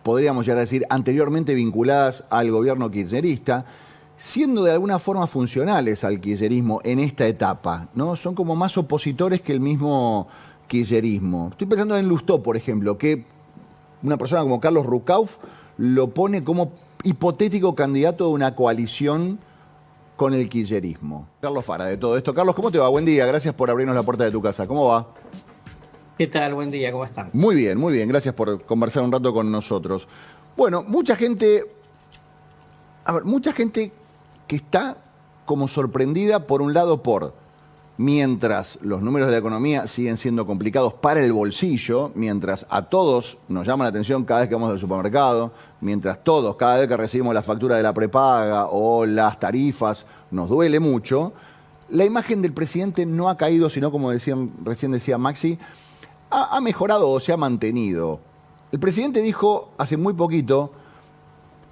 podríamos llegar a decir, anteriormente vinculadas al gobierno kirchnerista, siendo de alguna forma funcionales al kirchnerismo en esta etapa, ¿no? Son como más opositores que el mismo kirchnerismo. Estoy pensando en Lustó, por ejemplo, que una persona como Carlos Rucauf lo pone como hipotético candidato de una coalición con el kirchnerismo. Carlos Fara, de todo esto. Carlos, ¿cómo te va? Buen día, gracias por abrirnos la puerta de tu casa. ¿Cómo va? ¿Qué tal? Buen día, ¿cómo están? Muy bien, gracias por conversar un rato con nosotros. Bueno, mucha gente que está como sorprendida, por un lado, mientras los números de la economía siguen siendo complicados para el bolsillo, mientras a todos nos llama la atención cada vez que vamos al supermercado, mientras todos, cada vez que recibimos la factura de la prepaga o las tarifas, nos duele mucho, la imagen del presidente no ha caído, sino, como recién decía Maxi, ha mejorado o se ha mantenido. El presidente dijo hace muy poquito,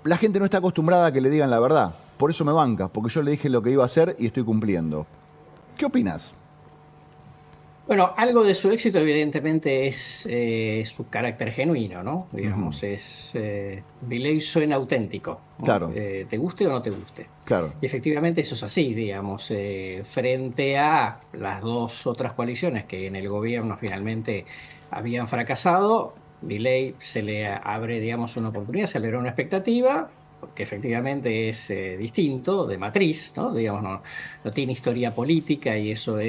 la gente no está acostumbrada a que le digan la verdad, por eso me banca, porque yo le dije lo que iba a hacer y estoy cumpliendo. ¿Qué opinas? Bueno, algo de su éxito evidentemente es su carácter genuino, ¿no? Digamos, Milei suena auténtico, ¿no? Claro, Te guste o no te guste. claro. Y efectivamente eso es así, digamos, frente a las dos otras coaliciones que en el gobierno finalmente habían fracasado, Milei se le abre, digamos, una oportunidad, se le abre una expectativa, que efectivamente es distinto, de matriz, ¿no? Digamos, no tiene historia política y eso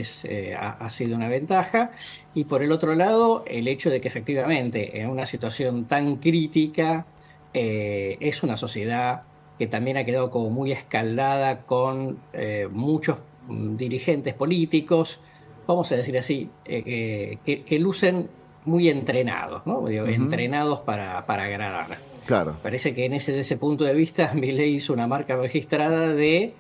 ha sido una ventaja. Y por el otro lado, el hecho de que efectivamente en una situación tan crítica es una sociedad que también ha quedado como muy escaldada con muchos dirigentes políticos, vamos a decir así, que lucen muy entrenados, ¿no? Digo, entrenados para agradar. Claro, Parece que desde ese punto de vista, Milei hizo una marca registrada de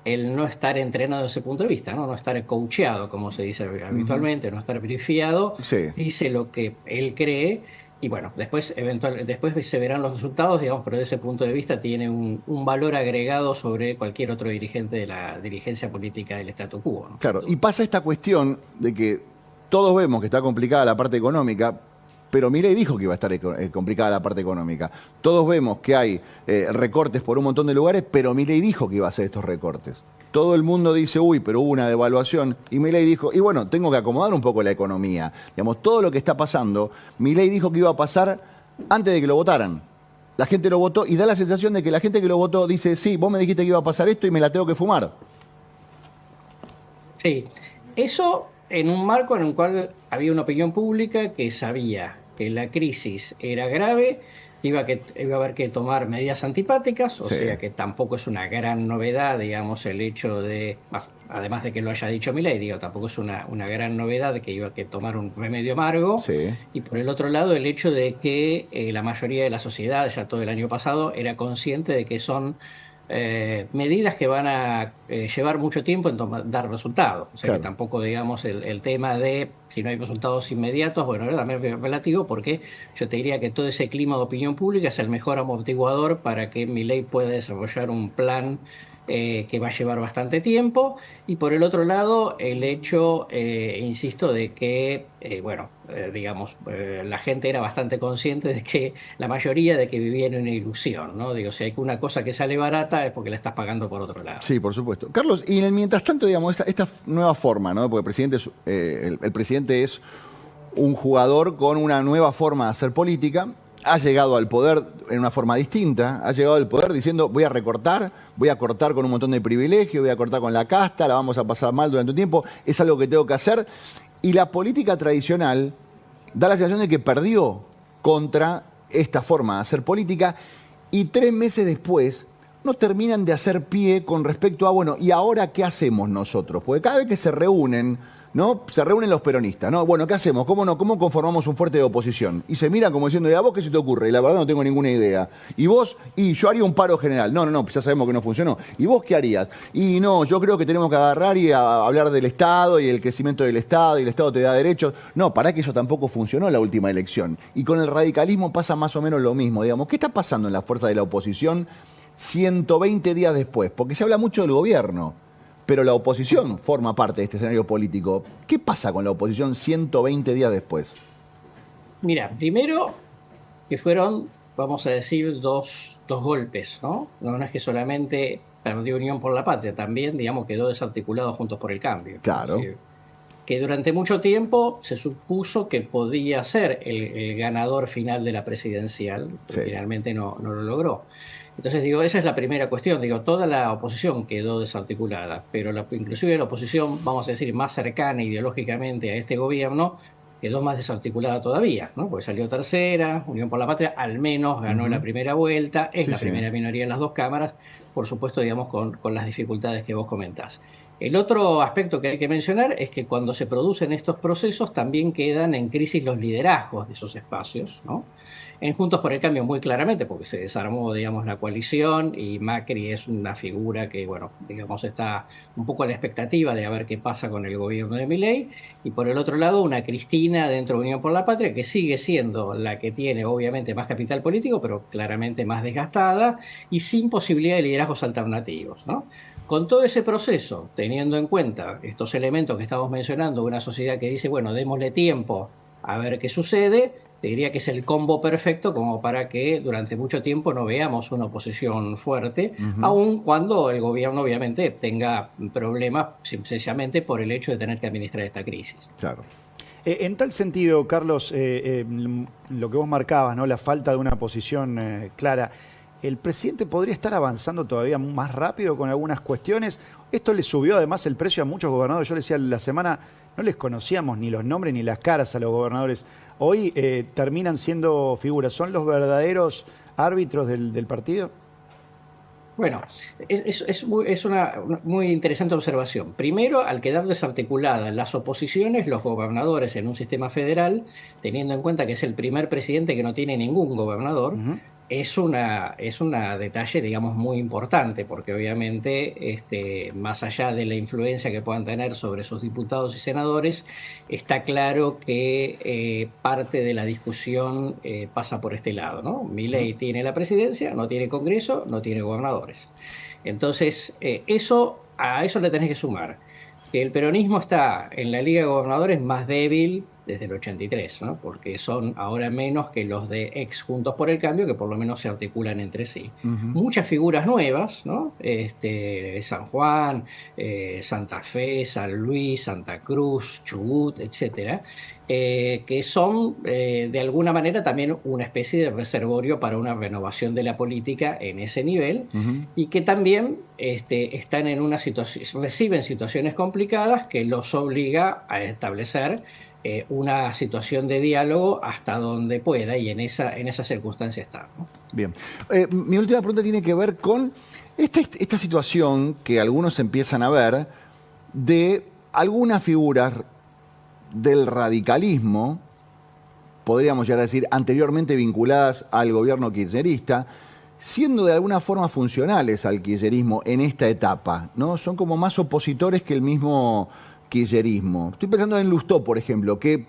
el no estar entrenado desde ese punto de vista, ¿no? No estar coacheado, como se dice habitualmente, no estar brifiado, sí. dice lo que él cree y bueno, después se verán los resultados, digamos, pero desde ese punto de vista tiene un valor agregado sobre cualquier otro dirigente de la dirigencia política del statu quo, ¿no? Claro, y pasa esta cuestión de que todos vemos que está complicada la parte económica, pero Milei dijo que iba a estar complicada la parte económica. Todos vemos que hay recortes por un montón de lugares, pero Milei dijo que iba a hacer estos recortes. Todo el mundo dice, uy, pero hubo una devaluación, y Milei dijo, y bueno, tengo que acomodar un poco la economía. Digamos, todo lo que está pasando, Milei dijo que iba a pasar antes de que lo votaran. La gente lo votó y da la sensación de que la gente que lo votó dice, sí, vos me dijiste que iba a pasar esto y me la tengo que fumar. Sí, eso en un marco en el cual había una opinión pública que sabía que la crisis era grave, iba a haber que tomar medidas antipáticas, o Sí, sea que tampoco es una gran novedad, digamos, el hecho además de que lo haya dicho Milei, digo, tampoco es una gran novedad de que iba a que tomar un remedio amargo, sí, y por el otro lado el hecho de que la mayoría de la sociedad, ya todo el año pasado, era consciente de que son medidas que van a llevar mucho tiempo en dar resultados. O sea que claro. tampoco, digamos, el tema de si no hay resultados inmediatos, bueno, también es relativo porque yo te diría que todo ese clima de opinión pública es el mejor amortiguador para que Milei pueda desarrollar un plan que va a llevar bastante tiempo. Y por el otro lado, el hecho, insisto, de que, digamos, la gente era bastante consciente de que la mayoría de que vivía en una ilusión, ¿no? Digo, si hay una cosa que sale barata es porque la estás pagando por otro lado. Sí, por supuesto. Carlos, y en el mientras tanto, digamos, esta nueva forma, ¿no? Porque el presidente es un jugador con una nueva forma de hacer política, ha llegado al poder en una forma distinta, ha llegado al poder diciendo voy a cortar con un montón de privilegios, voy a cortar con la casta, la vamos a pasar mal durante un tiempo, es algo que tengo que hacer. Y la política tradicional da la sensación de que perdió contra esta forma de hacer política y 3 meses después no terminan de hacer pie con respecto a, bueno, ¿y ahora qué hacemos nosotros? Porque cada vez que se reúnen, ¿no? Se reúnen los peronistas, ¿no? Bueno, ¿qué hacemos? ¿Cómo conformamos un fuerte de oposición? Y se miran como diciendo, ¿y a vos qué se te ocurre? Y la verdad no tengo ninguna idea. ¿Y vos? Y yo haría un paro general. No, pues ya sabemos que no funcionó. ¿Y vos qué harías? Y no, yo creo que tenemos que agarrar y hablar del Estado y el crecimiento del Estado y el Estado te da derechos. No, para que eso tampoco funcionó en la última elección. Y con el radicalismo pasa más o menos lo mismo, digamos. ¿Qué está pasando en la fuerza de la oposición 120 días después? Porque se habla mucho del gobierno, pero la oposición forma parte de este escenario político. ¿Qué pasa con la oposición 120 días después? Mira, primero que fueron vamos a decir, dos golpes, ¿no? No es que solamente perdió Unión por la Patria, también, digamos, quedó desarticulado Juntos por el Cambio. Es Claro. decir, que durante mucho tiempo se supuso que podía ser el ganador final de la presidencial, pero Sí. finalmente no lo logró. Entonces, digo, esa es la primera cuestión. Digo, toda la oposición quedó desarticulada, pero inclusive la oposición, vamos a decir, más cercana ideológicamente a este gobierno, quedó más desarticulada todavía, ¿no? Porque salió tercera, Unión por la Patria al menos ganó la Ujú. primera vuelta, es Sí, la sí. primera minoría en las dos cámaras, por supuesto, digamos, con las dificultades que vos comentás. El otro aspecto que hay que mencionar es que cuando se producen estos procesos también quedan en crisis los liderazgos de esos espacios, ¿no? En Juntos por el Cambio muy claramente, porque se desarmó, digamos, la coalición y Macri es una figura que, bueno, digamos, está un poco a la expectativa de a ver qué pasa con el gobierno de Milei. Y por el otro lado, una Cristina dentro de Unión por la Patria, que sigue siendo la que tiene, obviamente, más capital político, pero claramente más desgastada y sin posibilidad de liderazgos alternativos, ¿no? Con todo ese proceso, teniendo en cuenta estos elementos que estamos mencionando, una sociedad que dice, bueno, démosle tiempo a ver qué sucede, te diría que es el combo perfecto como para que durante mucho tiempo no veamos una oposición fuerte, Ujú. aun cuando el gobierno obviamente tenga problemas sencillamente por el hecho de tener que administrar esta crisis. Claro. En tal sentido, Carlos, lo que vos marcabas, ¿no? La falta de una posición clara. ¿El presidente podría estar avanzando todavía más rápido con algunas cuestiones? Esto le subió además el precio a muchos gobernadores. Yo le decía la semana, no les conocíamos ni los nombres ni las caras a los gobernadores. Hoy terminan siendo figuras. ¿Son los verdaderos árbitros del partido? Bueno, es una muy interesante observación. Primero, al quedar desarticuladas las oposiciones, los gobernadores en un sistema federal, teniendo en cuenta que es el primer presidente que no tiene ningún gobernador, Ujú. es una detalle, digamos, muy importante, porque obviamente, más allá de la influencia que puedan tener sobre sus diputados y senadores, está claro que parte de la discusión pasa por este lado, ¿no? Ujú. Milei tiene la presidencia, no tiene Congreso, no tiene gobernadores. Entonces, a eso le tenés que sumar que el peronismo está en la Liga de Gobernadores más débil desde el 83, ¿no? Porque son ahora menos que los de ex Juntos por el Cambio, que por lo menos se articulan entre sí. Ujú. Muchas figuras nuevas, ¿no? San Juan, Santa Fe, San Luis, Santa Cruz, Chubut, etcétera, que son de alguna manera también una especie de reservorio para una renovación de la política en ese nivel Ujú. y que también están en una situación, reciben situaciones complicadas que los obliga a establecer una situación de diálogo hasta donde pueda y en esa circunstancia está, ¿no? Bien. Mi última pregunta tiene que ver con esta situación que algunos empiezan a ver de algunas figuras del radicalismo, podríamos llegar a decir, anteriormente vinculadas al gobierno kirchnerista, siendo de alguna forma funcionales al kirchnerismo en esta etapa, ¿no? Son como más opositores que el mismo kirchnerismo. Estoy pensando en Lustó, por ejemplo, que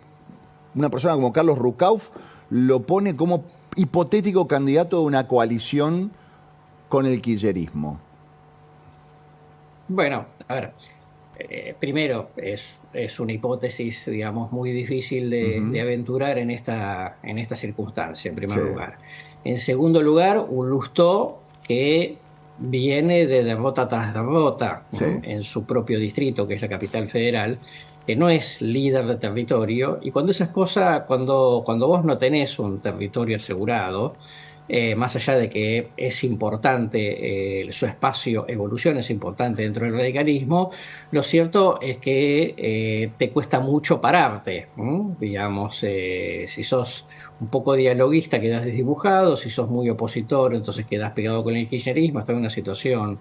una persona como Carlos Rucauf lo pone como hipotético candidato de una coalición con el kirchnerismo. Bueno, a ver, primero es una hipótesis, digamos, muy difícil de Ujú. aventurar en esta circunstancia, en primer Sí, lugar. En segundo lugar, un Lustó que viene de derrota tras derrota, sí. ¿no? En su propio distrito, que es la capital federal, que no es líder de territorio, y cuando esas cosas, cuando vos no tenés un territorio asegurado, más allá de que es importante, su espacio evolución es importante dentro del radicalismo, lo cierto es que te cuesta mucho pararte, ¿no? Digamos, si sos un poco dialoguista quedás desdibujado, si sos muy opositor entonces quedás pegado con el kirchnerismo, está en una situación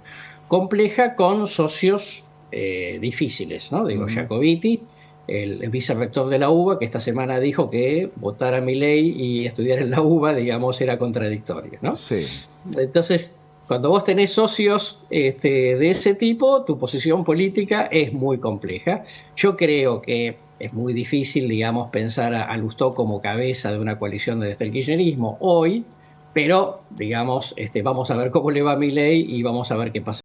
compleja con socios difíciles, ¿no? Digo, Ujú. Jacobiti, el vicerrector de la UBA, que esta semana dijo que votar a Milei y estudiar en la UBA, digamos, era contradictorio, ¿no? Sí. Entonces, cuando vos tenés socios de ese tipo, tu posición política es muy compleja. Yo creo que es muy difícil, digamos, pensar a Lustó como cabeza de una coalición desde el kirchnerismo hoy, pero, digamos, vamos a ver cómo le va a Milei y vamos a ver qué pasa.